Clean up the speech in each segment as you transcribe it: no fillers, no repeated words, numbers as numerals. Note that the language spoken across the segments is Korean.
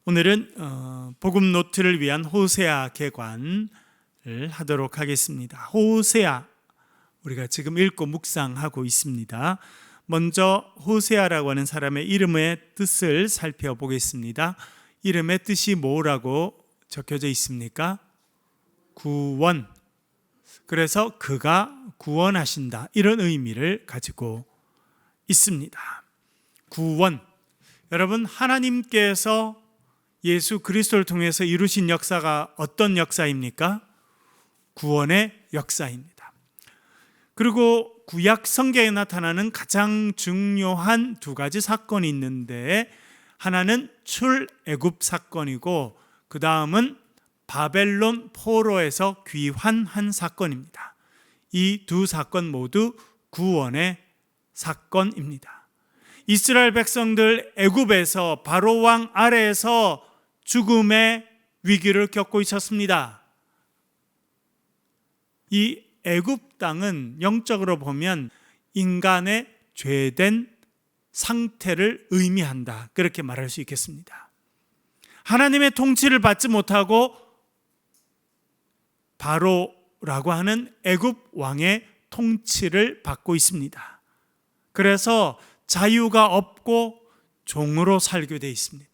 오늘은 복음 노트를 위한 호세아 개관을 하도록 하겠습니다. 호세아, 우리가 지금 읽고 묵상하고 있습니다. 먼저 호세아라고 하는 사람의 이름의 뜻을 살펴보겠습니다. 이름의 뜻이 뭐라고 적혀져 있습니까? 구원. 그래서 그가 구원하신다, 이런 의미를 가지고 있습니다. 구원. 여러분, 하나님께서 예수 그리스도를 통해서 이루신 역사가 어떤 역사입니까? 구원의 역사입니다. 그리고 구약 성경에 나타나는 가장 중요한 두 가지 사건이 있는데, 하나는 출애굽 사건이고 그 다음은 바벨론 포로에서 귀환한 사건입니다. 이 두 사건 모두 구원의 사건입니다. 이스라엘 백성들 애굽에서 바로 왕 아래에서 죽음의 위기를 겪고 있었습니다. 이 애굽 땅은 영적으로 보면 인간의 죄된 상태를 의미한다, 그렇게 말할 수 있겠습니다. 하나님의 통치를 받지 못하고 바로라고 하는 애굽 왕의 통치를 받고 있습니다. 그래서 자유가 없고 종으로 살게 돼 있습니다.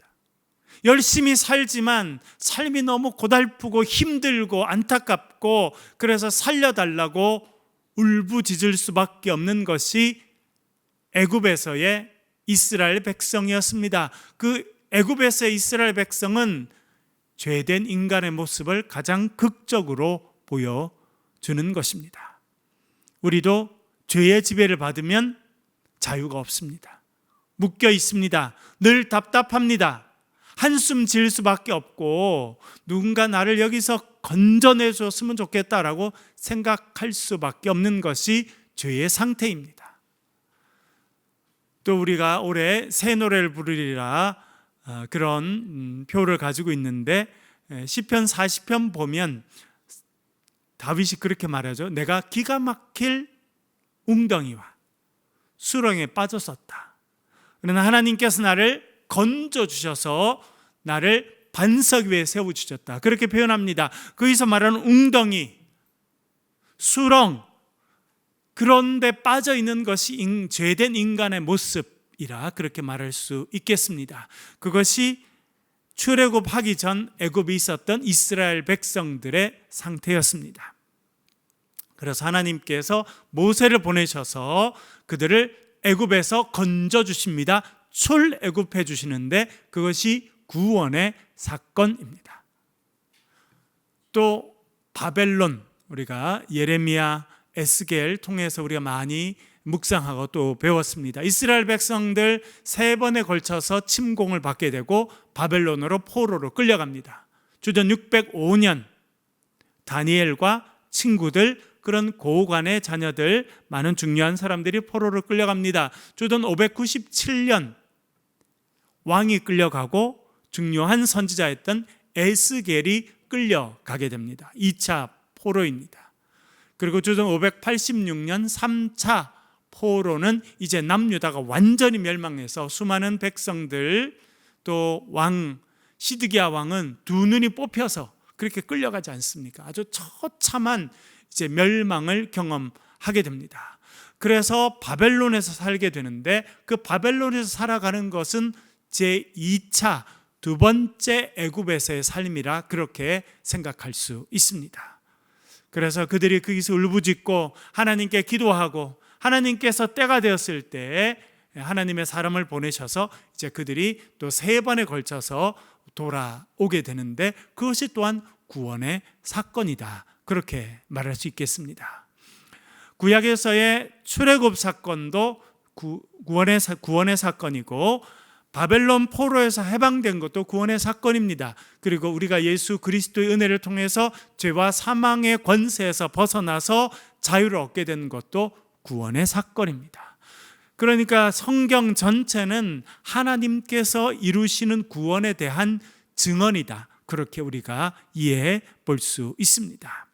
열심히 살지만 삶이 너무 고달프고 힘들고 안타깝고, 그래서 살려달라고 울부짖을 수밖에 없는 것이 애굽에서의 이스라엘 백성이었습니다. 그 애굽에서의 이스라엘 백성은 죄된 인간의 모습을 가장 극적으로 보여주는 것입니다. 우리도 죄의 지배를 받으면 자유가 없습니다. 묶여 있습니다. 늘 답답합니다. 한숨 질 수밖에 없고, 누군가 나를 여기서 건져내 줬으면 좋겠다라고 생각할 수밖에 없는 것이 죄의 상태입니다. 또 우리가 올해 새 노래를 부르리라 그런 표를 가지고 있는데, 시편 40편 보면 다윗이 그렇게 말하죠. 내가 기가 막힐 웅덩이와 수렁에 빠졌었다. 그러나 하나님께서 나를 건져주셔서 나를 반석 위에 세워주셨다, 그렇게 표현합니다. 거기서 말하는 웅덩이, 수렁, 그런데 빠져있는 것이 죄된 인간의 모습이라 그렇게 말할 수 있겠습니다. 그것이 출애굽하기 전 애굽에 있었던 이스라엘 백성들의 상태였습니다. 그래서 하나님께서 모세를 보내셔서 그들을 애굽에서 건져주십니다. 출애굽해 주시는데, 그것이 구원의 사건입니다. 또 바벨론, 우리가 예레미야, 에스겔 통해서 우리가 많이 묵상하고 또 배웠습니다. 이스라엘 백성들 3번에 걸쳐서 침공을 받게 되고 바벨론으로 포로로 끌려갑니다. 주전 605년 다니엘과 친구들, 그런 고관의 자녀들, 많은 중요한 사람들이 포로로 끌려갑니다. 주전 597년 왕이 끌려가고 중요한 선지자였던 에스겔이 끌려가게 됩니다. 2차 포로입니다. 그리고 주전 586년 3차 포로는 이제 남유다가 완전히 멸망해서 수많은 백성들, 또 왕 시드기야 왕은 두 눈이 뽑혀서 그렇게 끌려가지 않습니까? 아주 처참한 이제 멸망을 경험하게 됩니다. 그래서 바벨론에서 살게 되는데, 그 바벨론에서 살아가는 것은 제2차, 두 번째 애굽에서의 삶이라 그렇게 생각할 수 있습니다. 그래서 그들이 거기서 울부짖고 하나님께 기도하고, 하나님께서 때가 되었을 때 하나님의 사람을 보내셔서 이제 그들이 또 3번에 걸쳐서 돌아오게 되는데, 그것이 또한 구원의 사건이다, 그렇게 말할 수 있겠습니다. 구약에서의 출애굽 사건도 구원의 사건이고, 바벨론 포로에서 해방된 것도 구원의 사건입니다. 그리고 우리가 예수 그리스도의 은혜를 통해서 죄와 사망의 권세에서 벗어나서 자유를 얻게 된 것도 구원의 사건입니다. 그러니까 성경 전체는 하나님께서 이루시는 구원에 대한 증언이다, 그렇게 우리가 이해해 볼 수 있습니다.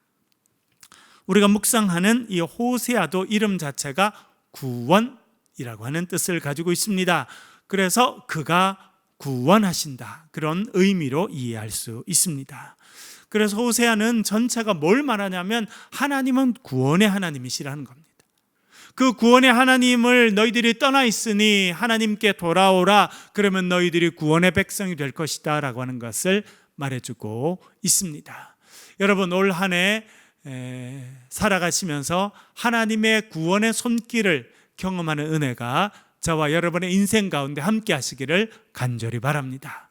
우리가 묵상하는 이 호세아도 이름 자체가 구원이라고 하는 뜻을 가지고 있습니다. 그래서 그가 구원하신다, 그런 의미로 이해할 수 있습니다. 그래서 호세아는 전체가 뭘 말하냐면 하나님은 구원의 하나님이시라는 겁니다. 그 구원의 하나님을 너희들이 떠나 있으니 하나님께 돌아오라, 그러면 너희들이 구원의 백성이 될 것이다 라고 하는 것을 말해주고 있습니다. 여러분, 올 한 해 살아가시면서 하나님의 구원의 손길을 경험하는 은혜가 저와 여러분의 인생 가운데 함께 하시기를 간절히 바랍니다.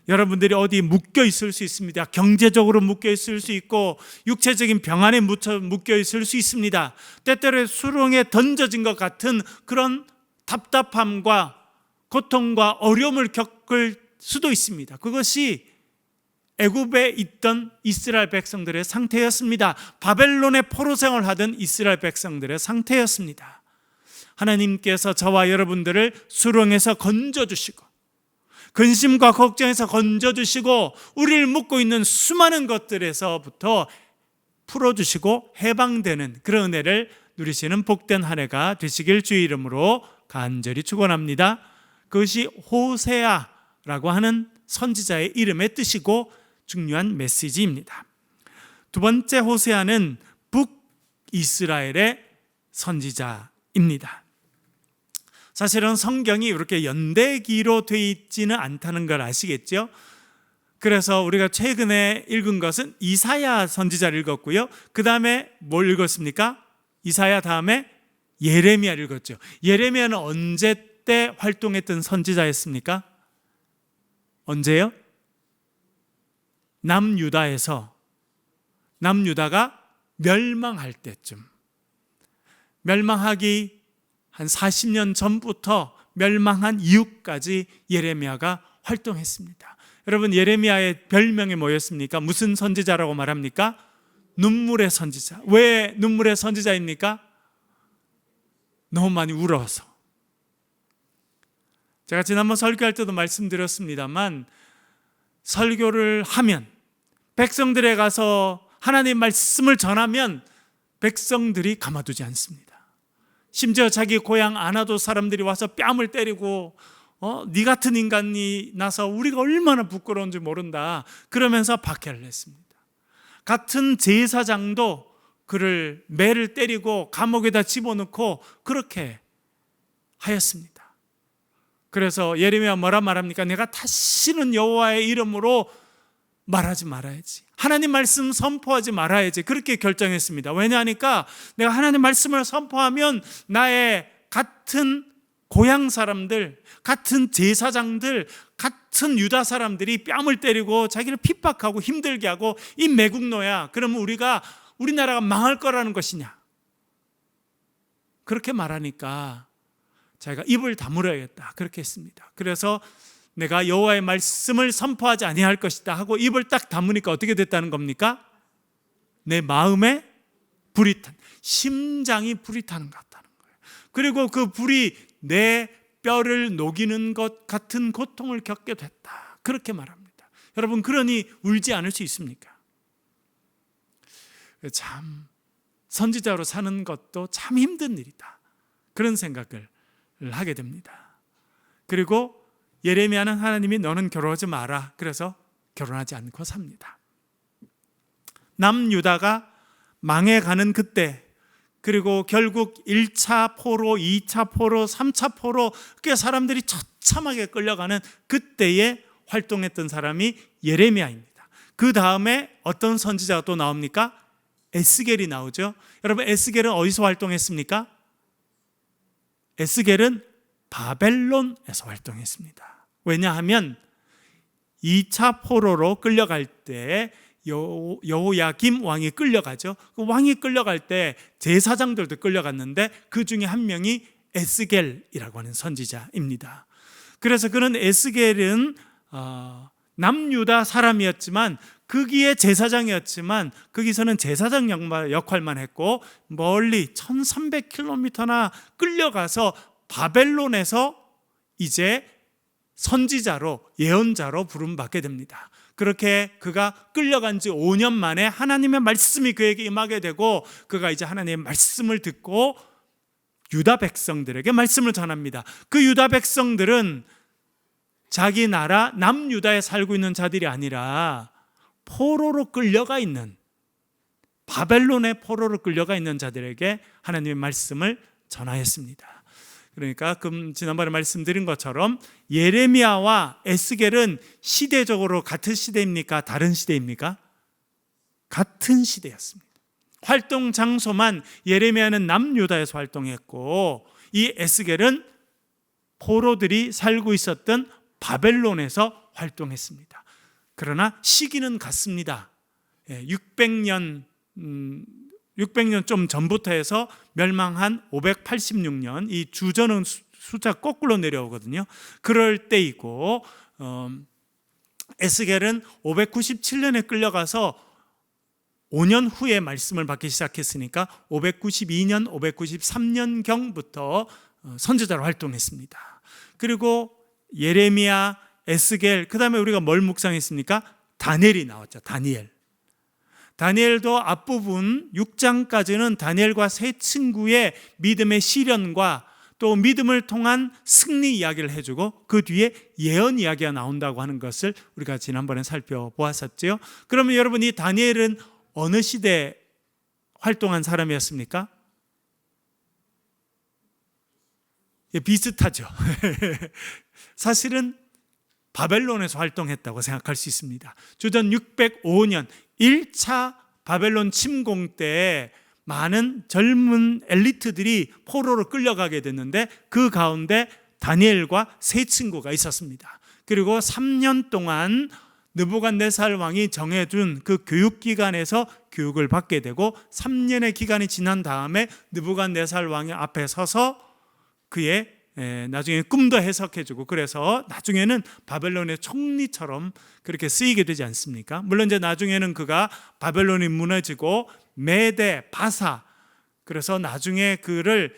여러분들이 어디 묶여 있을 수 있습니다. 경제적으로 묶여 있을 수 있고 육체적인 병 안에 묶여 있을 수 있습니다. 때때로 수렁에 던져진 것 같은 그런 답답함과 고통과 어려움을 겪을 수도 있습니다. 그것이 애굽에 있던 이스라엘 백성들의 상태였습니다. 바벨론의 포로 생활하던 이스라엘 백성들의 상태였습니다. 하나님께서 저와 여러분들을 수렁에서 건져주시고 근심과 걱정에서 건져주시고 우리를 묶고 있는 수많은 것들에서부터 풀어주시고 해방되는 그런 은혜를 누리시는 복된 한 해가 되시길 주의 이름으로 간절히 축원합니다. 그것이 호세아라고 하는 선지자의 이름의 뜻이고 중요한 메시지입니다. 두 번째 호세아는 북이스라엘의 선지자입니다. 사실은 성경이 이렇게 연대기로 되어 있지는 않다는 걸 아시겠죠? 그래서 우리가 최근에 읽은 것은 이사야 선지자를 읽었고요. 그 다음에 뭘 읽었습니까? 이사야 다음에 예레미야를 읽었죠. 예레미야는 언제 때 활동했던 선지자였습니까? 언제요? 남유다가 멸망할 때쯤, 멸망하기 한 40년 전부터 멸망한 이후까지 예레미야가 활동했습니다. 여러분, 예레미야의 별명이 뭐였습니까? 무슨 선지자라고 말합니까? 눈물의 선지자. 왜 눈물의 선지자입니까? 너무 많이 울어서. 제가 지난번 설교할 때도 말씀드렸습니다만, 설교를 하면, 백성들에 가서 하나님의 말씀을 전하면 백성들이 가만두지 않습니다. 심지어 자기 고향 아나도 사람들이 와서 뺨을 때리고 네 같은 인간이 나서 우리가 얼마나 부끄러운지 모른다 그러면서 박해를 했습니다. 같은 제사장도 그를 매를 때리고 감옥에다 집어넣고 그렇게 하였습니다. 그래서 예레미야 뭐라 말합니까? 내가 다시는 여호와의 이름으로 말하지 말아야지, 하나님 말씀 선포하지 말아야지, 그렇게 결정했습니다. 왜냐하니까 내가 하나님 말씀을 선포하면 나의 같은 고향 사람들, 같은 제사장들, 같은 유다 사람들이 뺨을 때리고 자기를 핍박하고 힘들게 하고 이 매국노야, 그러면 우리나라가 망할 거라는 것이냐, 그렇게 말하니까 자기가 입을 다물어야겠다 그렇게 했습니다. 그래서 내가 여호와의 말씀을 선포하지 아니할 것이다 하고 입을 딱 다무니까 어떻게 됐다는 겁니까? 내 마음에 불이 탄, 심장이 불이 타는 것 같다는 거예요. 그리고 그 불이 내 뼈를 녹이는 것 같은 고통을 겪게 됐다 그렇게 말합니다. 여러분, 그러니 울지 않을 수 있습니까? 참 선지자로 사는 것도 참 힘든 일이다 그런 생각을 하게 됩니다. 그리고 예레미야는 하나님이 너는 결혼하지 마라 그래서 결혼하지 않고 삽니다. 남유다가 망해가는 그때, 그리고 결국 1차 포로, 2차 포로, 3차 포로, 그 사람들이 처참하게 끌려가는 그때에 활동했던 사람이 예레미야입니다. 그 다음에 어떤 선지자가 또 나옵니까? 에스겔이 나오죠. 여러분, 에스겔은 어디서 활동했습니까? 에스겔은 바벨론에서 활동했습니다. 왜냐하면 2차 포로로 끌려갈 때 여호야김 왕이 끌려가죠. 그 왕이 끌려갈 때 제사장들도 끌려갔는데 그 중에 한 명이 에스겔이라고 하는 선지자입니다. 그래서 그는 에스겔은 남유다 사람이었지만 거기에 제사장이었지만 거기서는 제사장 역할만 했고 멀리 1300km나 끌려가서 바벨론에서 이제 선지자로, 예언자로 부름받게 됩니다. 그렇게 그가 끌려간 지 5년 만에 하나님의 말씀이 그에게 임하게 되고 그가 이제 하나님의 말씀을 듣고 유다 백성들에게 말씀을 전합니다. 그 유다 백성들은 자기 나라 남유다에 살고 있는 자들이 아니라 포로로 끌려가 있는, 바벨론의 포로로 끌려가 있는 자들에게 하나님의 말씀을 전하였습니다. 그러니까 지난번에 말씀드린 것처럼 예레미야와 에스겔은 시대적으로 같은 시대입니까? 다른 시대입니까? 같은 시대였습니다. 활동 장소만 예레미야는 남유다에서 활동했고 이 에스겔은 포로들이 살고 있었던 바벨론에서 활동했습니다. 그러나 시기는 같습니다. 600년 좀 전부터 해서 멸망한 586년, 이 주전은 숫자 거꾸로 내려오거든요. 그럴 때이고 에스겔은 597년에 끌려가서 5년 후에 말씀을 받기 시작했으니까 592년, 593년경부터 선지자로 활동했습니다. 그리고 예레미야, 에스겔, 그 다음에 우리가 뭘 묵상했습니까? 다니엘이 나왔죠. 다니엘도 앞부분 6장까지는 다니엘과 세 친구의 믿음의 시련과 또 믿음을 통한 승리 이야기를 해주고 그 뒤에 예언 이야기가 나온다고 하는 것을 우리가 지난번에 살펴보았었죠. 그러면 여러분, 이 다니엘은 어느 시대에 활동한 사람이었습니까? 비슷하죠. 사실은 바벨론에서 활동했다고 생각할 수 있습니다. 주전 605년 1차 바벨론 침공 때 많은 젊은 엘리트들이 포로로 끌려가게 됐는데 그 가운데 다니엘과 세 친구가 있었습니다. 그리고 3년 동안 느부갓네살 왕이 정해준 그 교육기관에서 교육을 받게 되고 3년의 기간이 지난 다음에 느부갓네살 왕의 앞에 서서 그의 나중에 꿈도 해석해주고, 그래서 나중에는 바벨론의 총리처럼 그렇게 쓰이게 되지 않습니까? 물론 이제 나중에는 그가 바벨론이 무너지고 메대, 바사, 그래서 나중에 그를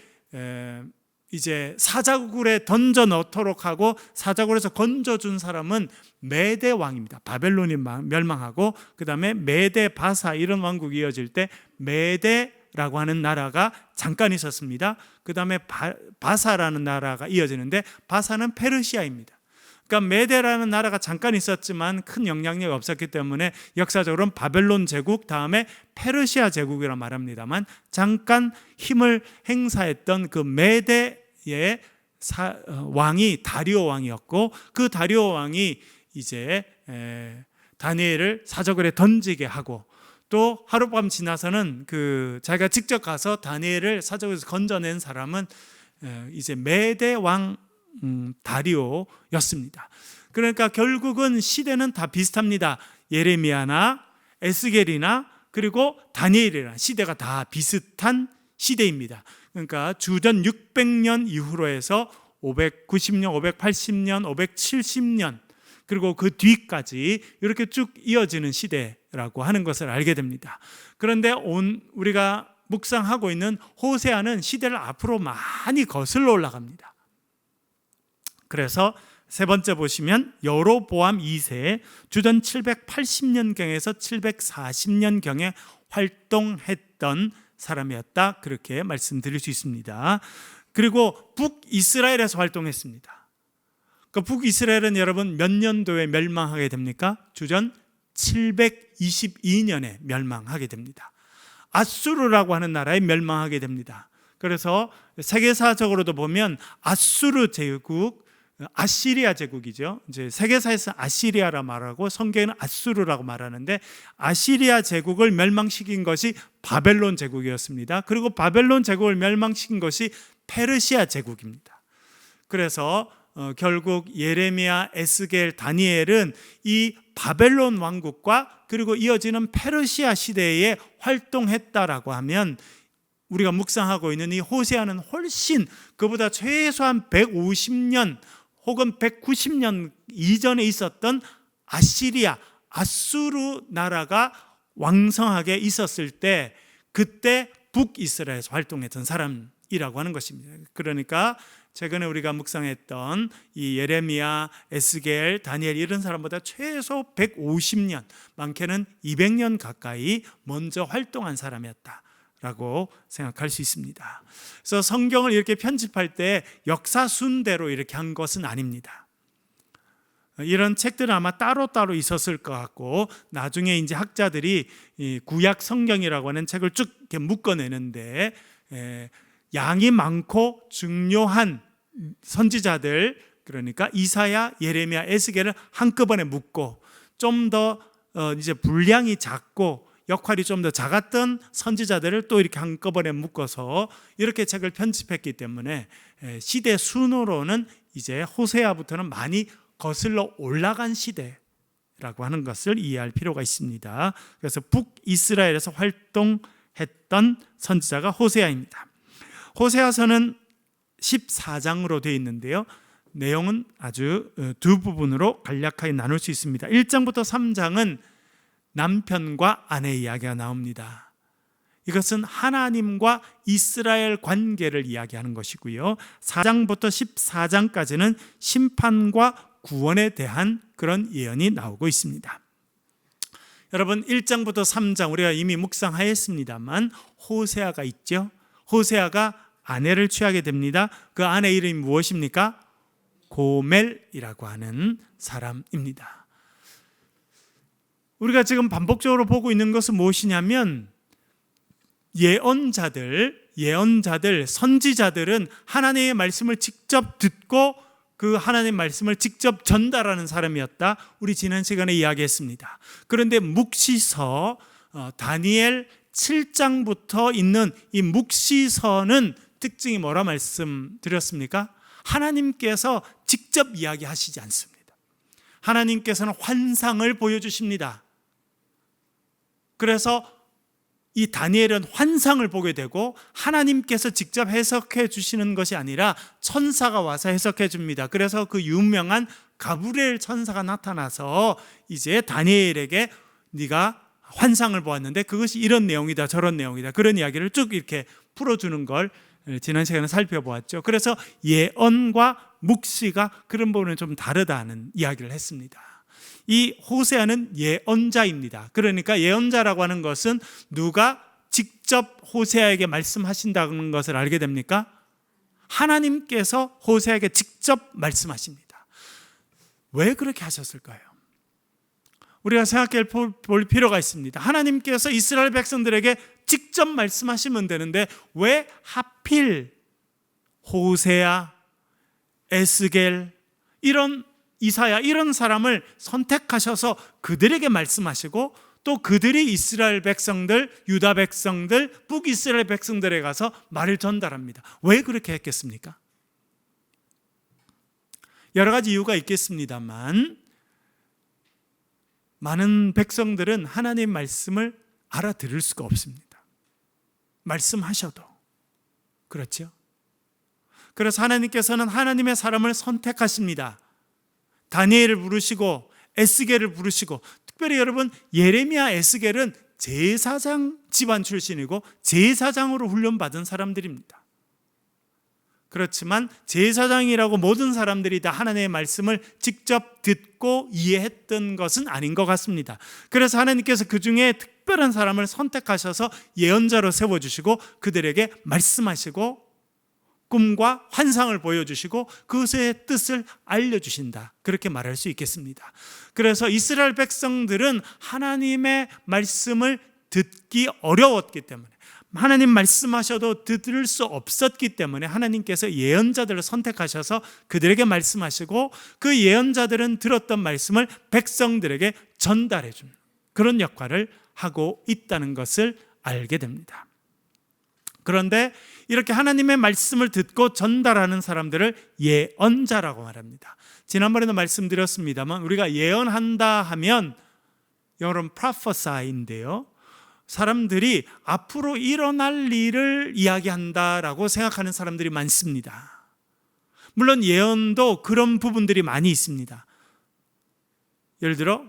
이제 사자굴에 던져 넣도록 하고 사자굴에서 건져준 사람은 메대 왕입니다. 바벨론이 멸망하고 그 다음에 메대, 바사 이런 왕국이 이어질 때 메대라고 하는 나라가 잠깐 있었습니다. 그 다음에 바사라는 나라가 이어지는데 바사는 페르시아입니다. 그러니까 메대라는 나라가 잠깐 있었지만 큰 영향력이 없었기 때문에 역사적으로는 바벨론 제국 다음에 페르시아 제국이라 말합니다만 잠깐 힘을 행사했던 그 메대의 왕이 다리오 왕이었고, 그 다리오 왕이 이제 다니엘을 사자굴에 던지게 하고 또 하룻밤 지나서는 자기가 직접 가서 다니엘을 사자굴에서 건져낸 사람은 이제 메대 왕 다리오였습니다. 그러니까 결국은 시대는 다 비슷합니다. 예레미야나 에스겔이나 그리고 다니엘이나 시대가 다 비슷한 시대입니다. 그러니까 주전 600년 이후로 해서 590년, 580년, 570년 그리고 그 뒤까지 이렇게 쭉 이어지는 시대라고 하는 것을 알게 됩니다. 그런데 우리가 묵상하고 있는 호세아는 시대를 앞으로 많이 거슬러 올라갑니다. 그래서 세 번째 보시면 여로보암 2세 주전 780년경에서 740년경에 활동했던 사람이었다, 그렇게 말씀드릴 수 있습니다. 그리고 북이스라엘에서 활동했습니다. 그 북이스라엘은 여러분 몇 년도에 멸망하게 됩니까? 주전 722년에 멸망하게 됩니다. 아수르라고 하는 나라에 멸망하게 됩니다. 그래서 세계사적으로도 보면 아수르 제국, 아시리아 제국이죠. 이제 세계사에서 아시리아라 말하고 성경에는 아수르라고 말하는데 아시리아 제국을 멸망시킨 것이 바벨론 제국이었습니다. 그리고 바벨론 제국을 멸망시킨 것이 페르시아 제국입니다. 그래서 결국 예레미야, 에스겔, 다니엘은 이 바벨론 왕국과 그리고 이어지는 페르시아 시대에 활동했다라고 하면 우리가 묵상하고 있는 이 호세아는 훨씬 그보다 최소한 150년 혹은 190년 이전에 있었던 아시리아, 아수르 나라가 왕성하게 있었을 때 그때 북이스라엘에서 활동했던 사람이라고 하는 것입니다. 그러니까 최근에 우리가 묵상했던 이 예레미야, 에스겔, 다니엘 이런 사람보다 최소 150년, 많게는 200년 가까이 먼저 활동한 사람이었다 라고 생각할 수 있습니다. 그래서 성경을 이렇게 편집할 때 역사 순대로 이렇게 한 것은 아닙니다. 이런 책들은 아마 따로따로 있었을 것 같고, 나중에 이제 학자들이 이 구약 성경이라고 하는 책을 쭉 이렇게 묶어내는데, 양이 많고 중요한 선지자들, 그러니까 이사야, 예레미야, 에스겔을 한꺼번에 묶고, 좀 더 이제 분량이 작고 역할이 좀 더 작았던 선지자들을 또 이렇게 한꺼번에 묶어서 이렇게 책을 편집했기 때문에 시대 순으로는 이제 호세아부터는 많이 거슬러 올라간 시대라고 하는 것을 이해할 필요가 있습니다. 그래서 북이스라엘에서 활동했던 선지자가 호세아입니다. 호세아서는 14장으로 되어 있는데요, 내용은 아주 두 부분으로 간략하게 나눌 수 있습니다. 1장부터 3장은 남편과 아내 이야기가 나옵니다. 이것은 하나님과 이스라엘 관계를 이야기하는 것이고요, 4장부터 14장까지는 심판과 구원에 대한 그런 예언이 나오고 있습니다. 여러분, 1장부터 3장 우리가 이미 묵상하였습니다만 호세아가 있죠. 호세아가 아내를 취하게 됩니다. 그 아내 이름이 무엇입니까? 고멜이라고 하는 사람입니다. 우리가 지금 반복적으로 보고 있는 것은 무엇이냐면, 예언자들, 선지자들은 하나님의 말씀을 직접 듣고 그 하나님의 말씀을 직접 전달하는 사람이었다. 우리 지난 시간에 이야기했습니다. 그런데 묵시서, 다니엘 7장부터 있는 이 묵시서는 특징이 뭐라 말씀드렸습니까? 하나님께서 직접 이야기하시지 않습니다. 하나님께서는 환상을 보여주십니다. 그래서 이 다니엘은 환상을 보게 되고 하나님께서 직접 해석해 주시는 것이 아니라 천사가 와서 해석해 줍니다. 그래서 그 유명한 가브리엘 천사가 나타나서 이제 다니엘에게 네가 환상을 보았는데 그것이 이런 내용이다, 저런 내용이다, 그런 이야기를 쭉 이렇게 풀어주는 걸 지난 시간에 살펴보았죠. 그래서 예언과 묵시가 그런 부분은 좀 다르다는 이야기를 했습니다. 이 호세아는 예언자입니다. 그러니까 예언자라고 하는 것은 누가 직접 호세아에게 말씀하신다는 것을 알게 됩니까? 하나님께서 호세아에게 직접 말씀하십니다. 왜 그렇게 하셨을까요? 우리가 생각해 볼 필요가 있습니다. 하나님께서 이스라엘 백성들에게 직접 말씀하시면 되는데 왜 하필 호세아, 에스겔, 이사야 이런 사람을 선택하셔서 그들에게 말씀하시고 또 그들이 이스라엘 백성들, 유다 백성들, 북이스라엘 백성들에 가서 말을 전달합니다. 왜 그렇게 했겠습니까? 여러 가지 이유가 있겠습니다만 많은 백성들은 하나님의 말씀을 알아들을 수가 없습니다. 말씀하셔도. 그렇죠? 그래서 하나님께서는 하나님의 사람을 선택하십니다. 다니엘을 부르시고 에스겔을 부르시고, 특별히 여러분 예레미야, 에스겔은 제사장 집안 출신이고 제사장으로 훈련받은 사람들입니다. 그렇지만 제사장이라고 모든 사람들이 다 하나님의 말씀을 직접 듣고 이해했던 것은 아닌 것 같습니다. 그래서 하나님께서 그 중에 특별한 사람을 선택하셔서 예언자로 세워주시고 그들에게 말씀하시고 꿈과 환상을 보여주시고 그것의 뜻을 알려주신다, 그렇게 말할 수 있겠습니다. 그래서 이스라엘 백성들은 하나님의 말씀을 듣기 어려웠기 때문에, 하나님 말씀하셔도 들을 수 없었기 때문에 하나님께서 예언자들을 선택하셔서 그들에게 말씀하시고 그 예언자들은 들었던 말씀을 백성들에게 전달해 주는 그런 역할을 하고 있다는 것을 알게 됩니다. 그런데 이렇게 하나님의 말씀을 듣고 전달하는 사람들을 예언자라고 말합니다. 지난번에도 말씀드렸습니다만 우리가 예언한다 하면 영어로는 prophesy인데요, 사람들이 앞으로 일어날 일을 이야기한다라고 생각하는 사람들이 많습니다. 물론 예언도 그런 부분들이 많이 있습니다. 예를 들어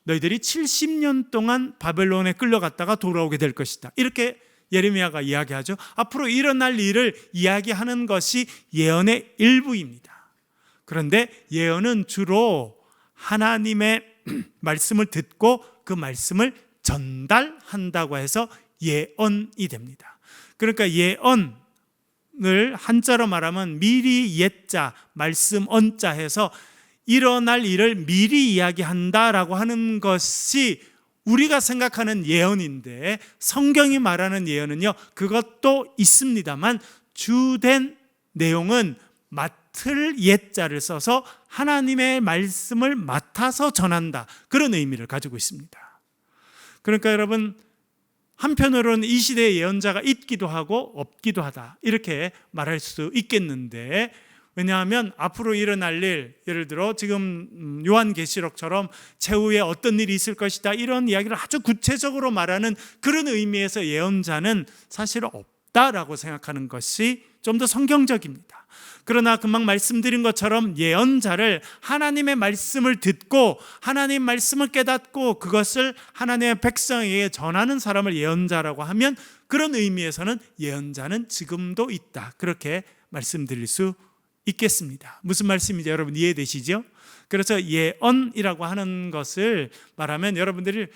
너희들이 70년 동안 바벨론에 끌려갔다가 돌아오게 될 것이다, 이렇게 예레미야가 이야기하죠. 앞으로 일어날 일을 이야기하는 것이 예언의 일부입니다. 그런데 예언은 주로 하나님의 말씀을 듣고 그 말씀을 전달한다고 해서 예언이 됩니다. 그러니까 예언을 한자로 말하면 미리 예자, 말씀 언자 해서 일어날 일을 미리 이야기한다라고 하는 것이 우리가 생각하는 예언인데, 성경이 말하는 예언은요, 그것도 있습니다만 주된 내용은 맡을 옛자를 써서 하나님의 말씀을 맡아서 전한다, 그런 의미를 가지고 있습니다. 그러니까 여러분, 한편으로는 이 시대에 예언자가 있기도 하고 없기도 하다, 이렇게 말할 수 있겠는데, 왜냐하면 앞으로 일어날 일, 예를 들어 지금 요한계시록처럼 최후에 어떤 일이 있을 것이다, 이런 이야기를 아주 구체적으로 말하는 그런 의미에서 예언자는 사실 없다라고 생각하는 것이 좀 더 성경적입니다. 그러나 금방 말씀드린 것처럼 예언자를 하나님의 말씀을 듣고 하나님 말씀을 깨닫고 그것을 하나님의 백성에게 전하는 사람을 예언자라고 하면, 그런 의미에서는 예언자는 지금도 있다, 그렇게 말씀드릴 수 있겠습니다. 무슨 말씀인지 여러분 이해되시죠? 그래서 예언이라고 하는 것을 말하면 여러분들이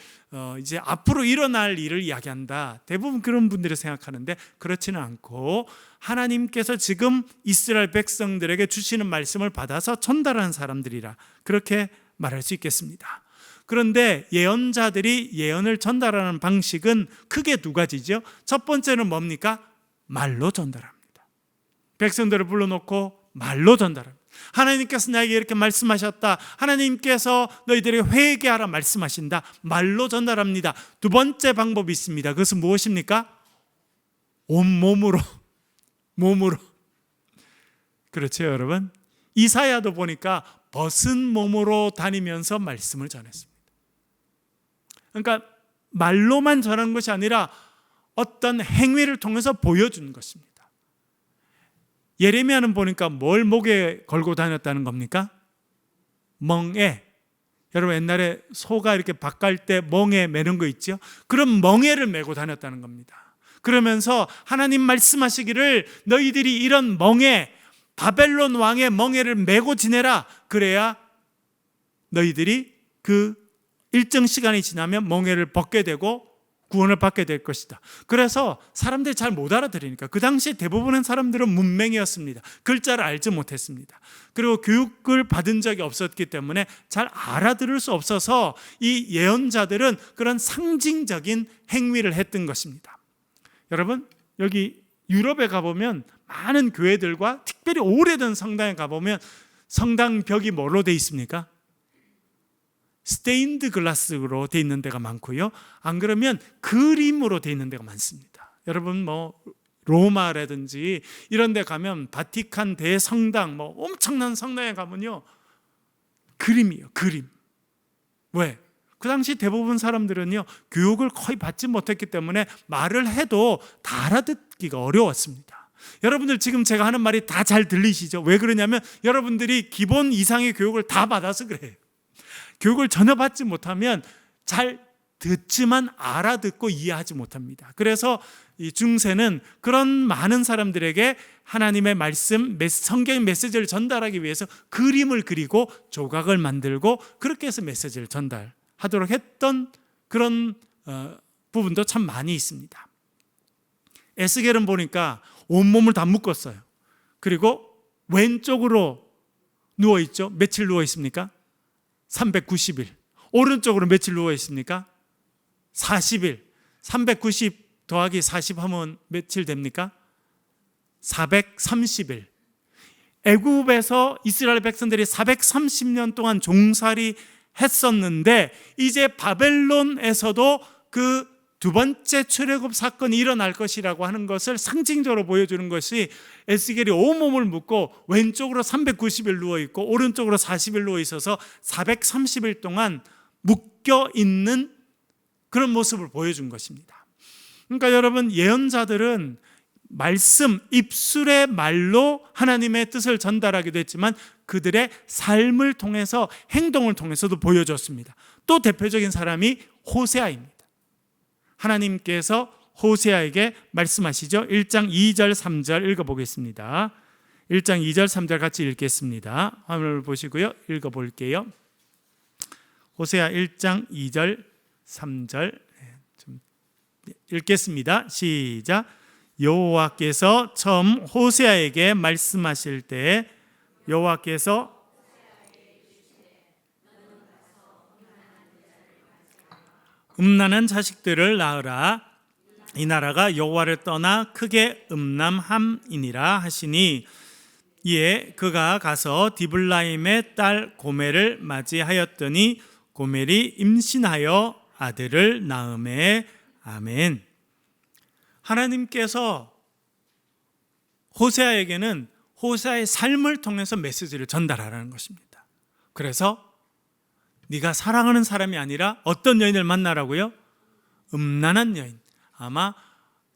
이제 앞으로 일어날 일을 이야기한다, 대부분 그런 분들이 생각하는데, 그렇지는 않고 하나님께서 지금 이스라엘 백성들에게 주시는 말씀을 받아서 전달하는 사람들이라, 그렇게 말할 수 있겠습니다. 그런데 예언자들이 예언을 전달하는 방식은 크게 두 가지죠. 첫 번째는 뭡니까? 말로 전달합니다. 백성들을 불러놓고 말로 전달합니다. 하나님께서 나에게 이렇게 말씀하셨다, 하나님께서 너희들에게 회개하라 말씀하신다, 말로 전달합니다. 두 번째 방법이 있습니다. 그것은 무엇입니까? 온몸으로, 몸으로. 그렇죠 여러분? 이사야도 보니까 벗은 몸으로 다니면서 말씀을 전했습니다. 그러니까 말로만 전하는 것이 아니라 어떤 행위를 통해서 보여주는 것입니다. 예레미야는 보니까 뭘 목에 걸고 다녔다는 겁니까? 멍에. 여러분 옛날에 소가 이렇게 밥 갈 때 멍에 매는 거 있죠? 그런 멍에를 메고 다녔다는 겁니다. 그러면서 하나님 말씀하시기를 너희들이 이런 멍에, 바벨론 왕의 멍에를 메고 지내라, 그래야 너희들이 그 일정 시간이 지나면 멍에를 벗게 되고 구원을 받게 될 것이다. 그래서 사람들이 잘 못 알아들으니까, 그 당시 대부분의 사람들은 문맹이었습니다. 글자를 알지 못했습니다. 그리고 교육을 받은 적이 없었기 때문에 잘 알아들을 수 없어서 이 예언자들은 그런 상징적인 행위를 했던 것입니다. 여러분 여기 유럽에 가보면 많은 교회들과 특별히 오래된 성당에 가보면 성당 벽이 뭐로 돼 있습니까? 스테인드 글라스로 돼 있는 데가 많고요, 안 그러면 그림으로 돼 있는 데가 많습니다. 여러분 뭐 로마라든지 이런 데 가면 바티칸 대성당, 뭐 엄청난 성당에 가면요, 그림이에요, 그림. 왜? 그 당시 대부분 사람들은요 교육을 거의 받지 못했기 때문에 말을 해도 다 알아듣기가 어려웠습니다. 여러분들 지금 제가 하는 말이 다 잘 들리시죠? 왜 그러냐면 여러분들이 기본 이상의 교육을 다 받아서 그래요. 교육을 전혀 받지 못하면 잘 듣지만 알아듣고 이해하지 못합니다. 그래서 이 중세는 그런 많은 사람들에게 하나님의 말씀, 성경의 메시지를 전달하기 위해서 그림을 그리고 조각을 만들고 그렇게 해서 메시지를 전달하도록 했던 그런 부분도 참 많이 있습니다. 에스겔은 보니까 온몸을 다 묶었어요. 그리고 왼쪽으로 누워있죠. 며칠 누워있습니까? 390일. 오른쪽으로 며칠 누워 있습니까? 40일. 390 더하기 40 하면 며칠 됩니까? 430일. 애굽에서 이스라엘 백성들이 430년 동안 종살이 했었는데, 이제 바벨론에서도 그 두 번째 출애굽 사건이 일어날 것이라고 하는 것을 상징적으로 보여주는 것이, 에스겔이 온몸을 묶고 왼쪽으로 390일 누워있고 오른쪽으로 40일 누워있어서 430일 동안 묶여있는 그런 모습을 보여준 것입니다. 그러니까 여러분, 예언자들은 말씀, 입술의 말로 하나님의 뜻을 전달하기도 했지만 그들의 삶을 통해서, 행동을 통해서도 보여줬습니다. 또 대표적인 사람이 호세아입니다. 하나님께서 호세아에게 말씀하시죠. 1장 2절 3절 읽어보겠습니다. 1장 2절 3절 같이 읽겠습니다. 화면을 보시고요, 읽어볼게요. 호세아 1장 2절 3절 좀 읽겠습니다. 시작. 여호와께서 처음 호세아에게 말씀하실 때 여호와께서 음란한 자식들을 낳으라. 이 나라가 여호와를 떠나 크게 음란함이니라 하시니, 이에 그가 가서 디블라임의 딸 고멜을 맞이하였더니 고멜이 임신하여 아들을 낳음에. 아멘. 하나님께서 호세아에게는 호세아의 삶을 통해서 메시지를 전달하라는 것입니다. 그래서 네가 사랑하는 사람이 아니라 어떤 여인을 만나라고요? 음란한 여인, 아마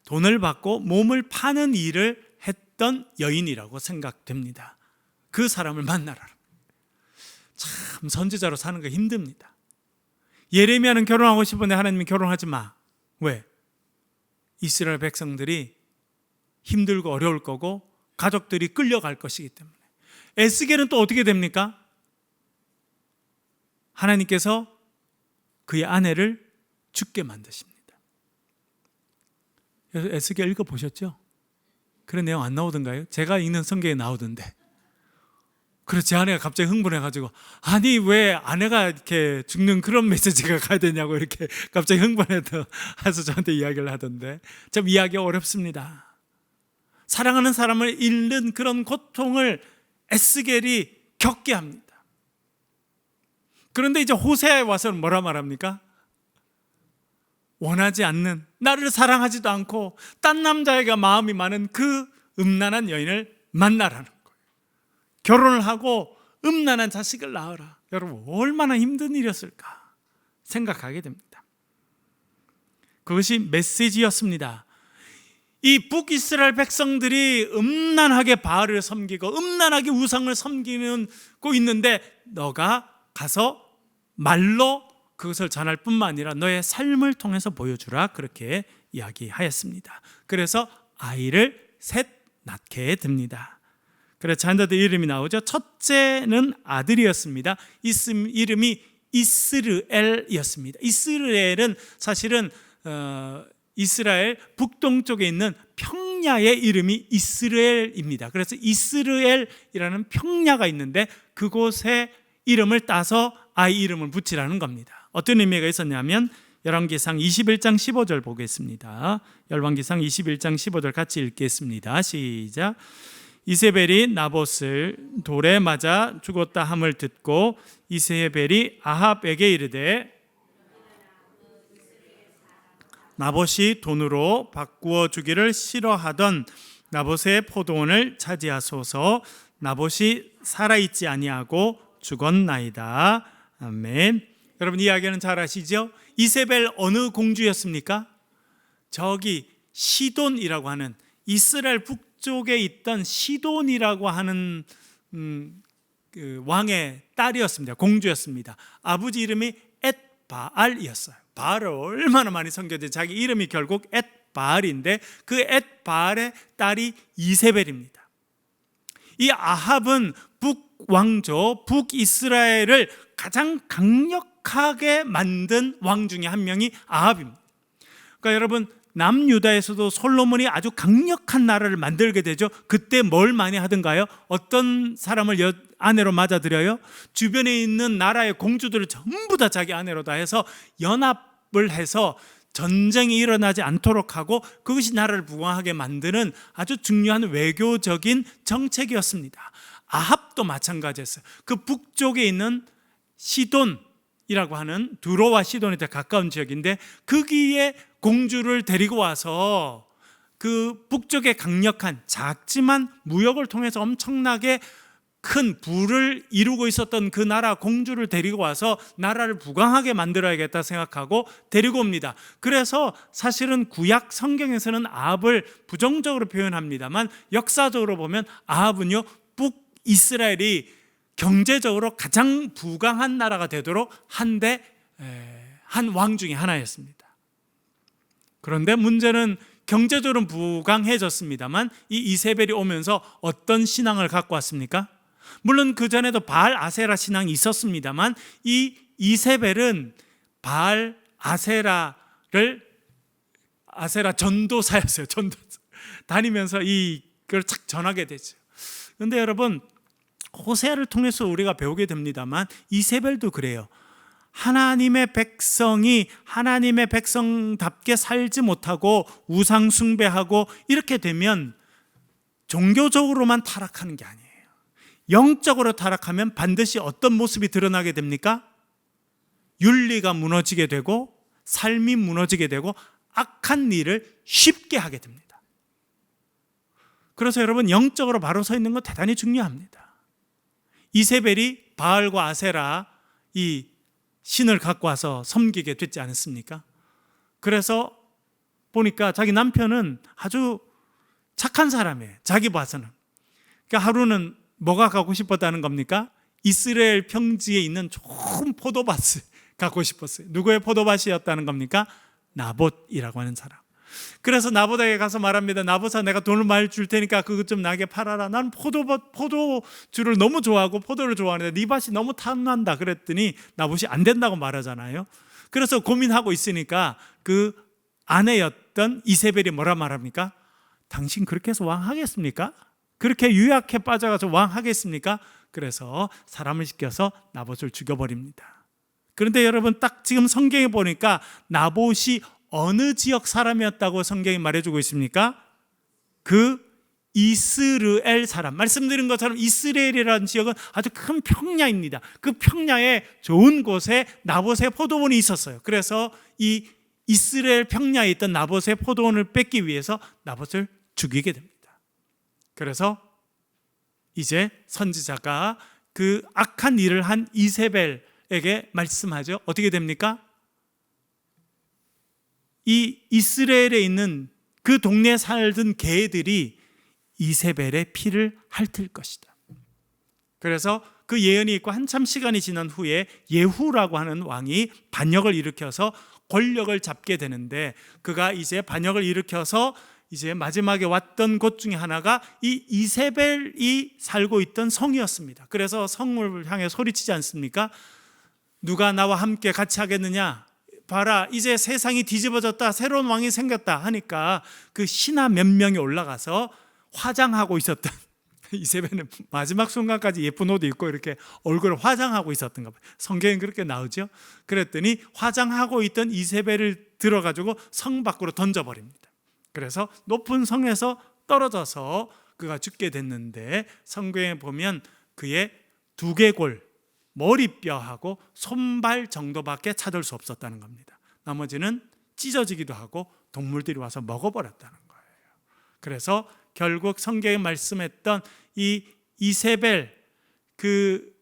돈을 받고 몸을 파는 일을 했던 여인이라고 생각됩니다. 그 사람을 만나라. 참 선지자로 사는 거 힘듭니다. 예레미야는 결혼하고 싶은데 하나님이 결혼하지 마. 왜? 이스라엘 백성들이 힘들고 어려울 거고 가족들이 끌려갈 것이기 때문에. 에스겔은 또 어떻게 됩니까? 하나님께서 그의 아내를 죽게 만드십니다. 에스겔 읽어보셨죠? 그런 내용 안 나오던가요? 제가 읽는 성경에 나오던데. 그래서 제 아내가 갑자기 흥분해가지고, 아니 왜 아내가 이렇게 죽는 그런 메시지가 가야 되냐고 이렇게 갑자기 흥분해서 저한테 이야기를 하던데, 참 이야기가 어렵습니다. 사랑하는 사람을 잃는 그런 고통을 에스겔이 겪게 합니다. 그런데 이제 호세아에 와서는 뭐라 말합니까? 원하지 않는, 나를 사랑하지도 않고 딴 남자애가 마음이 많은 그 음란한 여인을 만나라는 거예요. 결혼을 하고 음란한 자식을 낳으라. 여러분 얼마나 힘든 일이었을까 생각하게 됩니다. 그것이 메시지였습니다. 이 북이스라엘 백성들이 음란하게 바알을 섬기고 음란하게 우상을 섬기고 있는데, 너가 가서 말로 그것을 전할 뿐만 아니라 너의 삶을 통해서 보여주라, 그렇게 이야기하였습니다. 그래서 아이를 셋 낳게 됩니다. 그래서 자녀들 이름이 나오죠. 첫째는 아들이었습니다. 이름이 이스르엘이었습니다. 이스르엘은 사실은 이스라엘 북동쪽에 있는 평야의 이름이 이스라엘입니다. 그래서 이스라엘이라는 평야가 있는데 그곳의 이름을 따서 아이 이름을 붙이라는 겁니다. 어떤 의미가 있었냐면 열왕기상 21장 15절 보겠습니다. 열왕기상 21장 15절 같이 읽겠습니다. 시작. 이세벨이 나봇을 돌에 맞아 죽었다 함을 듣고 이세벨이 아합에게 이르되, 나봇이 돈으로 바꾸어 주기를 싫어하던 나봇의 포도원을 차지하소서. 나봇이 살아있지 아니하고 죽었나이다. 아멘. 여러분 이 이야기는 잘 아시죠? 이세벨 어느 공주였습니까? 저기 시돈이라고 하는, 이스라엘 북쪽에 있던 시돈이라고 하는 그 왕의 딸이었습니다. 공주였습니다. 아버지 이름이 엣바알이었어요. 바알을 얼마나 많이 섬겼는데 자기 이름이 결국 엣바알인데 그 엣바알의 딸이 이세벨입니다. 이 아합은 북왕조, 북이스라엘을 가장 강력하게 만든 왕 중에 한 명이 아합입니다. 그러니까 여러분 남유다에서도 솔로몬이 아주 강력한 나라를 만들게 되죠. 그때 뭘 많이 하던가요? 어떤 사람을 아내로 맞아들여요? 주변에 있는 나라의 공주들을 전부 다 자기 아내로 다 해서 연합을 해서 전쟁이 일어나지 않도록 하고 그것이 나라를 부강하게 만드는 아주 중요한 외교적인 정책이었습니다. 아합도 마찬가지였어요. 그 북쪽에 있는 시돈이라고 하는, 두로와 시돈에 더 가까운 지역인데 거기에 공주를 데리고 와서 그 북쪽에 강력한, 작지만 무역을 통해서 엄청나게 큰 부를 이루고 있었던 그 나라 공주를 데리고 와서 나라를 부강하게 만들어야겠다 생각하고 데리고 옵니다. 그래서 사실은 구약 성경에서는 아합을 부정적으로 표현합니다만 역사적으로 보면 아합은요, 북이스라엘이 경제적으로 가장 부강한 나라가 되도록 한 왕 중에 하나였습니다. 그런데 문제는 경제적으로는 부강해졌습니다만 이 이세벨이 오면서 어떤 신앙을 갖고 왔습니까? 물론 그전에도 바알 아세라 신앙이 있었습니다만 이 이세벨은 바알 아세라 전도사였어요. 다니면서 이걸 착 전하게 되죠. 그런데 여러분 호세아를 통해서 우리가 배우게 됩니다만 이세벨도 그래요. 하나님의 백성이 하나님의 백성답게 살지 못하고 우상 숭배하고 이렇게 되면 종교적으로만 타락하는 게 아니에요. 영적으로 타락하면 반드시 어떤 모습이 드러나게 됩니까? 윤리가 무너지게 되고 삶이 무너지게 되고 악한 일을 쉽게 하게 됩니다. 그래서 여러분, 영적으로 바로 서 있는 건 대단히 중요합니다. 이세벨이 바알과 아세라 이 신을 갖고 와서 섬기게 됐지 않았습니까? 그래서 보니까 자기 남편은 아주 착한 사람이에요. 자기 봐서는. 그러니까 하루는 뭐가 갖고 싶었다는 겁니까? 이스라엘 평지에 있는 좋은 포도밭을 갖고 싶었어요. 누구의 포도밭이었다는 겁니까? 나봇이라고 하는 사람. 그래서 나봇에게 가서 말합니다. 나봇아, 내가 돈을 많이 줄 테니까 그것 좀 나게 팔아라. 나는 포도주를 너무 좋아하고 포도를 좋아하는데 네 밭이 너무 탐난다. 그랬더니 나봇이 안 된다고 말하잖아요. 그래서 고민하고 있으니까 그 아내였던 이세벨이 뭐라 말합니까? 당신 그렇게 해서 왕하겠습니까? 그렇게 유약해 빠져가서 왕하겠습니까? 그래서 사람을 시켜서 나봇을 죽여버립니다. 그런데 여러분, 딱 지금 성경에 보니까 나봇이 어느 지역 사람이었다고 성경이 말해주고 있습니까? 그 이스라엘 사람, 말씀드린 것처럼 이스라엘이라는 지역은 아주 큰 평야입니다. 그 평야의 좋은 곳에 나봇의 포도원이 있었어요. 그래서 이 이스라엘 평야에 있던 나봇의 포도원을 뺏기 위해서 나봇을 죽이게 됩니다. 그래서 이제 선지자가 그 악한 일을 한 이세벨에게 말씀하죠. 어떻게 됩니까? 이 이스라엘에 있는 그 동네에 살던 개들이 이세벨의 피를 핥을 것이다. 그래서 그 예언이 있고 한참 시간이 지난 후에 예후라고 하는 왕이 반역을 일으켜서 권력을 잡게 되는데, 그가 이제 반역을 일으켜서 이제 마지막에 왔던 곳 중에 하나가 이 이세벨이 살고 있던 성이었습니다. 그래서 성을 향해 소리치지 않습니까? 누가 나와 함께 같이 하겠느냐? 봐라, 이제 세상이 뒤집어졌다, 새로운 왕이 생겼다 하니까 그 신하 몇 명이 올라가서 화장하고 있었던 이세벨은 마지막 순간까지 예쁜 옷 입고 이렇게 얼굴을 화장하고 있었던가 봐요. 성경에 그렇게 나오죠. 그랬더니 화장하고 있던 이세벨을 들어가지고 성 밖으로 던져버립니다. 그래서 높은 성에서 떨어져서 그가 죽게 됐는데, 성경에 보면 그의 두개골, 머리뼈하고 손발 정도밖에 찾을 수 없었다는 겁니다. 나머지는 찢어지기도 하고 동물들이 와서 먹어버렸다는 거예요. 그래서 결국 성경에 말씀했던 이 이세벨, 그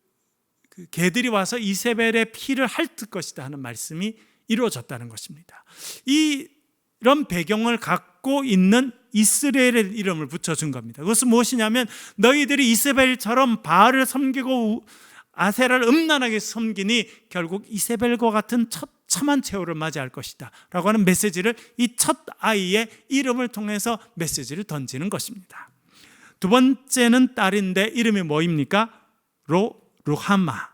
개들이 와서 이세벨의 피를 핥을 것이다 하는 말씀이 이루어졌다는 것입니다. 이런 배경을 갖고 있는 이스라엘의 이름을 붙여준 겁니다. 그것은 무엇이냐면, 너희들이 이세벨처럼 바알을 섬기고 아세라를 음란하게 섬기니 결국 이세벨과 같은 처참한 최후를 맞이할 것이다 라고 하는 메시지를, 이 첫 아이의 이름을 통해서 메시지를 던지는 것입니다. 두 번째는 딸인데 이름이 뭐입니까? 로루하마.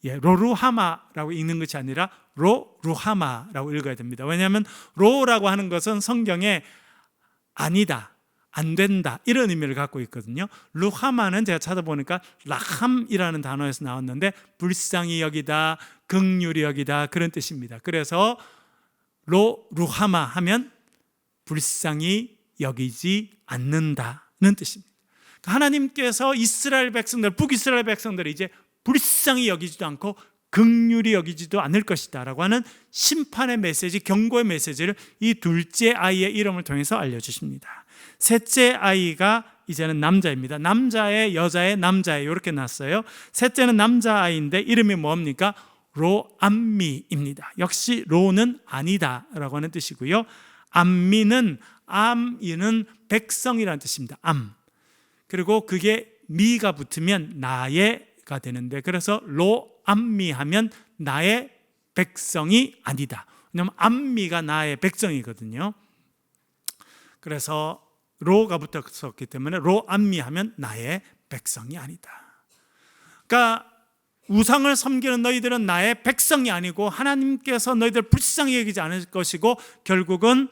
로루하마라고 읽는 것이 아니라 로루하마라고 읽어야 됩니다. 왜냐하면 로라고 하는 것은 성경에 아니다, 안 된다, 이런 의미를 갖고 있거든요. 루하마는 제가 찾아보니까 라함이라는 단어에서 나왔는데 불쌍히 여기다, 긍휼히 여기다, 그런 뜻입니다. 그래서 루하마 하면 불쌍히 여기지 않는다는 뜻입니다. 하나님께서 이스라엘 백성들, 북이스라엘 백성들을 이제 불쌍히 여기지도 않고 긍휼히 여기지도 않을 것이다 라고 하는 심판의 메시지, 경고의 메시지를 이 둘째 아이의 이름을 통해서 알려주십니다. 셋째 아이가 이제는 남자입니다. 남자의 여자의 남자의 이렇게 났어요. 셋째는 남자아이인데 이름이 뭡니까? 로암미입니다. 역시 로는 아니다 라고 하는 뜻이고요. 암미는 백성이라는 뜻입니다. 암. 그리고 그게 미가 붙으면 나의가 되는데, 그래서 로암미 하면 나의 백성이 아니다. 왜냐하면 암미가 나의 백성이거든요. 그래서 로가 붙었기 때문에 로암미 하면 나의 백성이 아니다. 그러니까 우상을 섬기는 너희들은 나의 백성이 아니고 하나님께서 너희들 불쌍히 여기지 않을 것이고, 결국은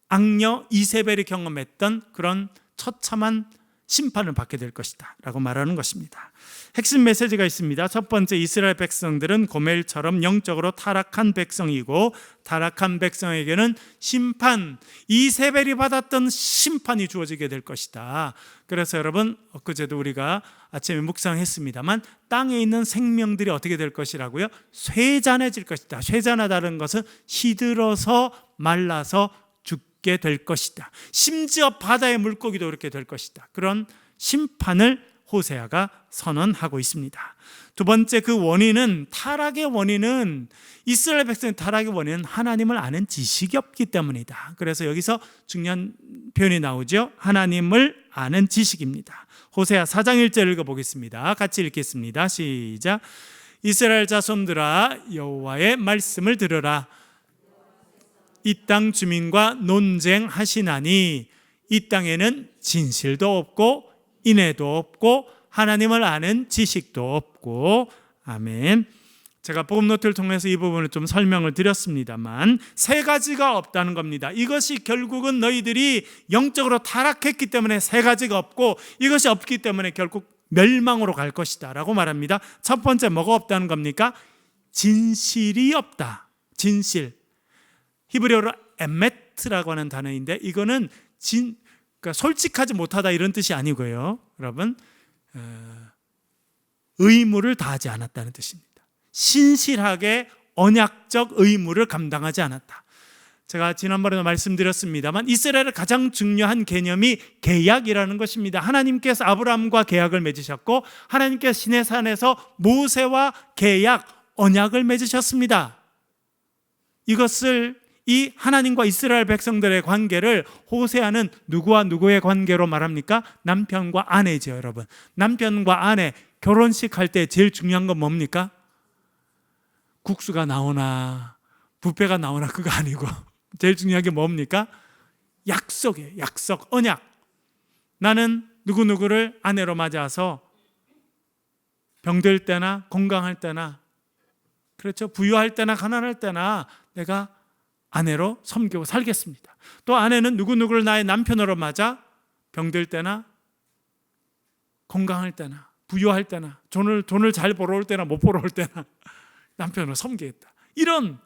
악녀 이세벨이 경험했던 그런 처참한 심판을 받게 될 것이다 라고 말하는 것입니다. 핵심 메시지가 있습니다. 첫 번째, 이스라엘 백성들은 고멜처럼 영적으로 타락한 백성이고, 타락한 백성에게는 심판, 이세벨이 받았던 심판이 주어지게 될 것이다. 그래서 여러분, 엊그제도 우리가 아침에 묵상했습니다만, 땅에 있는 생명들이 어떻게 될 것이라고요? 쇠잔해질 것이다. 쇠잔하다는 것은 시들어서 말라서 죽게 될 것이다. 심지어 바다의 물고기도 그렇게 될 것이다. 그런 심판을 호세아가 선언하고 있습니다. 두 번째, 그 원인은, 타락의 원인은, 이스라엘 백성의 타락의 원인은 하나님을 아는 지식이 없기 때문이다. 그래서 여기서 중요한 표현이 나오죠. 하나님을 아는 지식입니다. 호세아 4장 1절 읽어보겠습니다. 같이 읽겠습니다. 시작. 이스라엘 자손들아, 여호와의 말씀을 들으라. 이 땅 주민과 논쟁하시나니 이 땅에는 진실도 없고 인애도 없고 하나님을 아는 지식도 없고. 아멘. 제가 복음 노트를 통해서 이 부분을 좀 설명을 드렸습니다만, 세 가지가 없다는 겁니다. 이것이 결국은 너희들이 영적으로 타락했기 때문에 세 가지가 없고, 이것이 없기 때문에 결국 멸망으로 갈 것이다 라고 말합니다. 첫 번째, 뭐가 없다는 겁니까? 진실이 없다. 진실. 히브리어로 에메트라고 하는 단어인데, 이거는 그러니까 솔직하지 못하다 이런 뜻이 아니고요. 여러분, 의무를 다하지 않았다는 뜻입니다. 신실하게 언약적 의무를 감당하지 않았다. 제가 지난번에도 말씀드렸습니다만, 이스라엘의 가장 중요한 개념이 계약이라는 것입니다. 하나님께서 아브라함과 계약을 맺으셨고, 하나님께서 시내산에서 모세와 계약, 언약을 맺으셨습니다. 이것을, 이 하나님과 이스라엘 백성들의 관계를 호세아는 누구와 누구의 관계로 말합니까? 남편과 아내죠, 여러분. 남편과 아내, 결혼식 할 때 제일 중요한 건 뭡니까? 국수가 나오나 뷔페가 나오나 그거 아니고 제일 중요한 게 뭡니까? 약속이에요. 약속, 언약. 나는 누구누구를 아내로 맞아서 병들 때나 건강할 때나, 그렇죠, 부유할 때나 가난할 때나 내가 아내로 섬기고 살겠습니다. 또 아내는 누구누구를 나의 남편으로 맞아 병들 때나 건강할 때나 부유할 때나 돈을 잘 벌어올 때나 못 벌어올 때나 남편으로 섬기겠다. 이런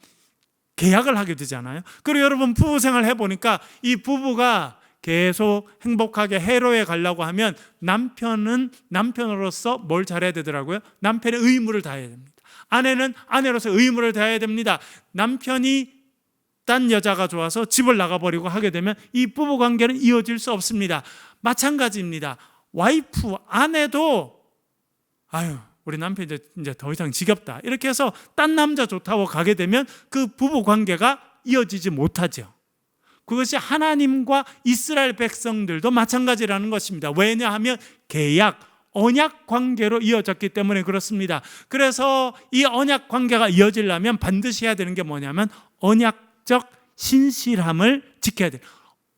계약을 하게 되잖아요. 그리고 여러분, 부부 생활 해보니까 이 부부가 계속 행복하게 해로에 가려고 하면 남편은 남편으로서 뭘 잘해야 되더라고요? 남편의 의무를 다해야 됩니다. 아내는 아내로서 의무를 다해야 됩니다. 남편이 딴 여자가 좋아서 집을 나가버리고 하게 되면 이 부부 관계는 이어질 수 없습니다. 마찬가지입니다. 와이프, 아내도 우리 남편 이제 더 이상 지겹다 이렇게 해서 딴 남자 좋다고 가게 되면 그 부부 관계가 이어지지 못하죠. 그것이 하나님과 이스라엘 백성들도 마찬가지라는 것입니다. 왜냐하면 계약, 언약 관계로 이어졌기 때문에 그렇습니다. 그래서 이 언약 관계가 이어지려면 반드시 해야 되는 게 뭐냐면 언약적 신실함을 지켜야 돼요.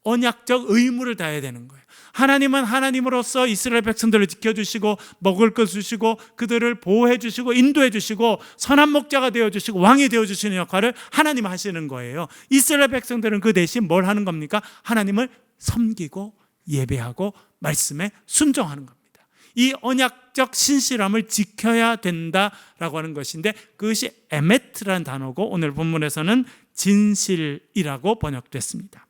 언약적 의무를 다해야 되는 거예요. 하나님은 하나님으로서 이스라엘 백성들을 지켜주시고 먹을 것 주시고 그들을 보호해 주시고 인도해 주시고 선한 목자가 되어주시고 왕이 되어주시는 역할을 하나님 하시는 거예요. 이스라엘 백성들은 그 대신 뭘 하는 겁니까? 하나님을 섬기고 예배하고 말씀에 순종하는 겁니다. 이 언약적 신실함을 지켜야 된다라고 하는 것인데, 그것이 에메트라는 단어고 오늘 본문에서는 진실이라고 번역됐습니다.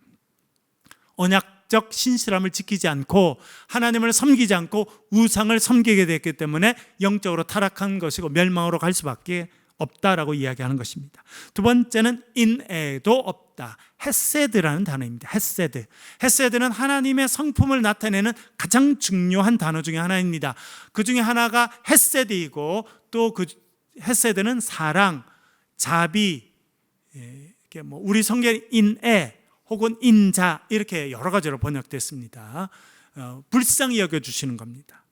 언약적 신실함을 지키지 않고 하나님을 섬기지 않고 우상을 섬기게 됐기 때문에 영적으로 타락한 것이고 멸망으로 갈 수밖에 없다라고 이야기하는 것입니다. 두 번째는 인애도 없다. 헤세드라는 단어입니다. 헤세드. 헤세드는 하나님의 성품을 나타내는 가장 중요한 단어 중에 하나입니다. 그 중에 하나가 헤세드이고, 또 그 헤세드는 사랑, 자비, 우리 성경에 인애 혹은 인자 이렇게 여러 가지로 번역됐습니다. 불쌍히 여겨주시는 겁니다.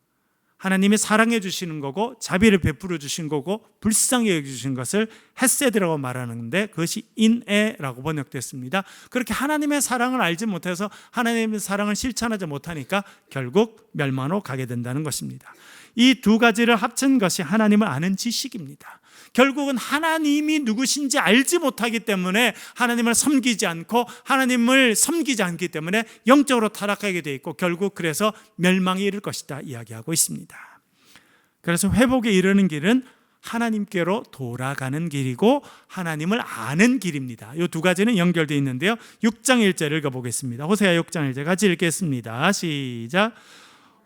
하나님이 사랑해 주시는 거고 자비를 베풀어 주신 거고 불쌍히 여겨주신 것을 헤세드라고 말하는데, 그것이 인애라고 번역됐습니다. 그렇게 하나님의 사랑을 알지 못해서 하나님의 사랑을 실천하지 못하니까 결국 멸망으로 가게 된다는 것입니다. 이 두 가지를 합친 것이 하나님을 아는 지식입니다. 결국은 하나님이 누구신지 알지 못하기 때문에 하나님을 섬기지 않고 하나님을 섬기지 않기 때문에 영적으로 타락하게 돼 있고 결국 그래서 멸망에 이를 것이다 이야기하고 있습니다. 그래서 회복에 이르는 길은 하나님께로 돌아가는 길이고 하나님을 아는 길입니다. 이 두 가지는 연결되어 있는데요. 6장 1절을 읽어보겠습니다. 호세아 6장 1절 같이 읽겠습니다. 시작.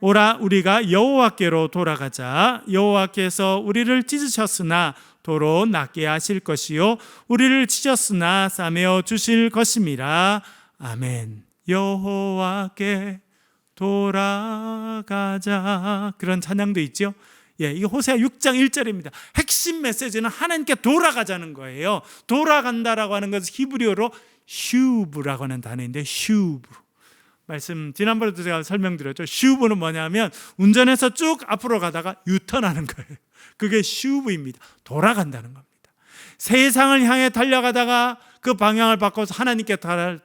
오라 우리가 여호와께로 돌아가자. 여호와께서 우리를 찢으셨으나 도로 낫게 하실 것이요 우리를 찢었으나 싸매어 주실 것임이라. 아멘. 여호와께 돌아가자. 그런 찬양도 있죠. 이게 호세아 6장 1절입니다. 핵심 메시지는 하나님께 돌아가자는 거예요. 돌아간다라고 하는 것은 히브리어로 슈브라고 하는 단어인데 슈브. 말씀 지난번에도 제가 설명드렸죠. 슈브는 뭐냐면 운전해서 쭉 앞으로 가다가 유턴하는 거예요. 그게 슈브입니다. 돌아간다는 겁니다. 세상을 향해 달려가다가 그 방향을 바꿔서 하나님께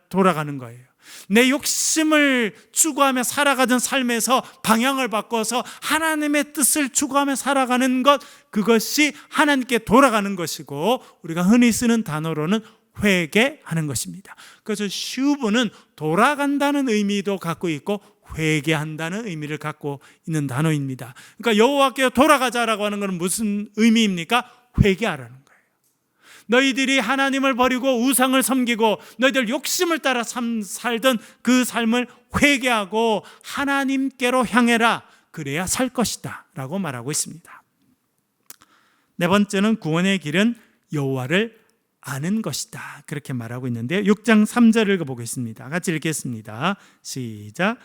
돌아가는 거예요. 내 욕심을 추구하며 살아가던 삶에서 방향을 바꿔서 하나님의 뜻을 추구하며 살아가는 것, 그것이 하나님께 돌아가는 것이고 우리가 흔히 쓰는 단어로는 회개하는 것입니다. 그래서 슈브는 돌아간다는 의미도 갖고 있고 회개한다는 의미를 갖고 있는 단어입니다. 그러니까 여호와께 돌아가자라고 하는 것은 무슨 의미입니까? 회개하라는 거예요. 너희들이 하나님을 버리고 우상을 섬기고 너희들 욕심을 따라 살던 그 삶을 회개하고 하나님께로 향해라. 그래야 살 것이다 라고 말하고 있습니다. 네 번째는 구원의 길은 여호와를 아는 것이다. 그렇게 말하고 있는데요. 6장 3절을 읽어보겠습니다. 같이 읽겠습니다. 시작.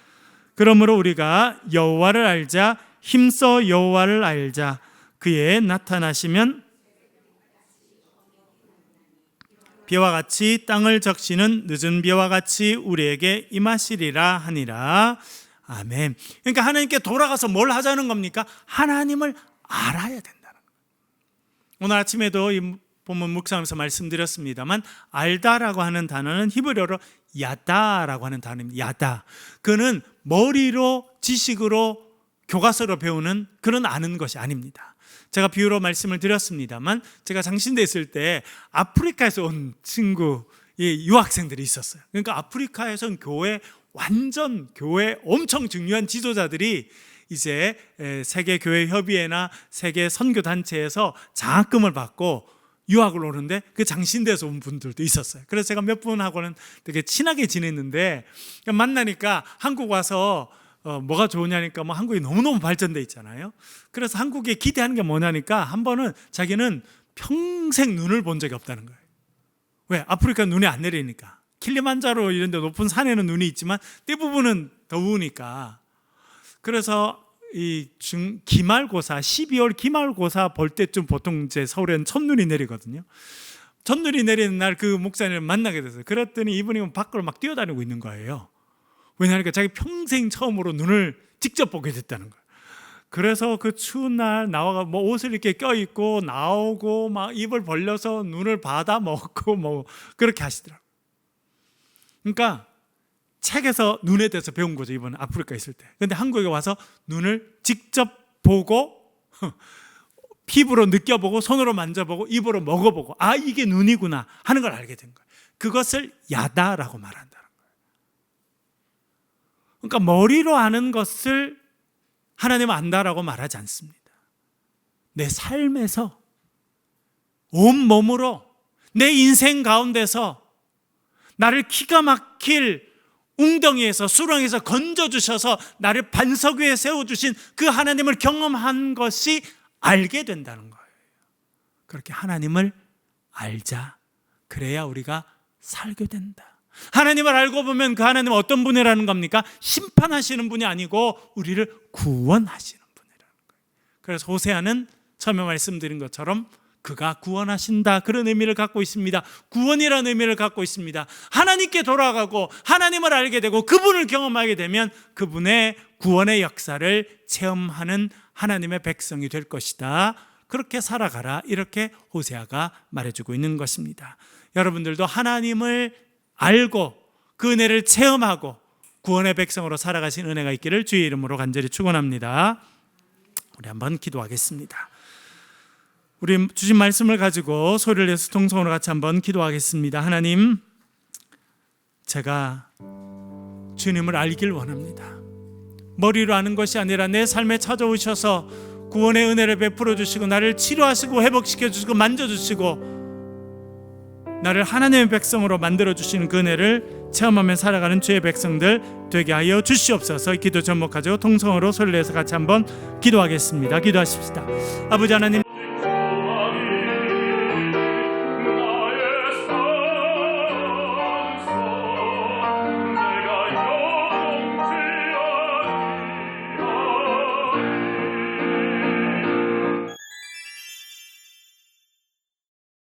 그러므로 우리가 여호와를 알자. 힘써 여호와를 알자. 그의 나타나시면 비와 같이 땅을 적시는 늦은 비와 같이 우리에게 임하시리라 하니라. 아멘. 그러니까 하나님께 돌아가서 뭘 하자는 겁니까? 하나님을 알아야 된다는 거예요. 오늘 아침에도 이 본문 묵상하면서 말씀드렸습니다만 알다라고 하는 단어는 히브리어로 야다라고 하는 단어입니다. 야다. 그는 머리로 지식으로 교과서로 배우는 그런 아는 것이 아닙니다. 제가 비유로 말씀을 드렸습니다만 제가 장신대에 있을 때 아프리카에서 온 친구 유학생들이 있었어요. 그러니까 아프리카에서는 교회 엄청 중요한 지도자들이 이제 세계교회협의회나 세계선교단체에서 장학금을 받고 유학을 오는데 그 장신대에서 온 분들도 있었어요. 그래서 제가 몇 분하고는 되게 친하게 지냈는데 만나니까 한국 와서 뭐가 좋으냐니까 한국이 너무너무 발전돼 있잖아요. 그래서 한국에 기대하는 게 뭐냐니까 한 번은 자기는 평생 눈을 본 적이 없다는 거예요. 왜? 아프리카 눈이 안 내리니까. 킬리만자로 이런 데 높은 산에는 눈이 있지만 대부분은 더우니까. 그래서 기말고사 12월 기말고사 볼 때쯤 보통 이제 서울에는 첫눈이 내리거든요. 첫눈이 내리는 날 그 목사님을 만나게 됐어요. 그랬더니 이분이 밖으로 막 뛰어다니고 있는 거예요. 왜냐하니까 자기 평생 처음으로 눈을 직접 보게 됐다는 거예요. 그래서 그 추운 날 나와가 옷을 이렇게 껴입고 나오고 막 입을 벌려서 눈을 받아 먹고 그렇게 하시더라고요. 그러니까 책에서 눈에 대해서 배운 거죠. 이번 아프리카 있을 때. 근데 한국에 와서 눈을 직접 보고 피부로 느껴보고 손으로 만져보고 입으로 먹어보고 이게 눈이구나 하는 걸 알게 된 거예요. 그것을 야다라고 말한다는 거예요. 그러니까 머리로 아는 것을 하나님은 안다라고 말하지 않습니다. 내 삶에서 온몸으로 내 인생 가운데서 나를 기가 막힐 웅덩이에서 수렁에서 건져주셔서 나를 반석 위에 세워주신 그 하나님을 경험한 것이 알게 된다는 거예요. 그렇게 하나님을 알자. 그래야 우리가 살게 된다. 하나님을 알고 보면 그 하나님은 어떤 분이라는 겁니까? 심판하시는 분이 아니고 우리를 구원하시는 분이라는 거예요. 그래서 호세아는 처음에 말씀드린 것처럼 그가 구원하신다, 그런 의미를 갖고 있습니다. 구원이라는 의미를 갖고 있습니다. 하나님께 돌아가고 하나님을 알게 되고 그분을 경험하게 되면 그분의 구원의 역사를 체험하는 하나님의 백성이 될 것이다. 그렇게 살아가라, 이렇게 호세아가 말해주고 있는 것입니다. 여러분들도 하나님을 알고 그 은혜를 체험하고 구원의 백성으로 살아가신 은혜가 있기를 주의 이름으로 간절히 축원합니다. 우리 한번 기도하겠습니다. 우리 주신 말씀을 가지고 소리를 내서 통성으로 같이 한번 기도하겠습니다. 하나님, 제가 주님을 알길 원합니다. 머리로 아는 것이 아니라 내 삶에 찾아오셔서 구원의 은혜를 베풀어 주시고 나를 치료하시고 회복시켜 주시고 만져주시고 나를 하나님의 백성으로 만들어 주시는 그 은혜를 체험하며 살아가는 주의 백성들 되게 하여 주시옵소서. 기도 제목 가지고 통성으로 소리를 내서 같이 한번 기도하겠습니다. 기도하십시다. 아버지 하나님,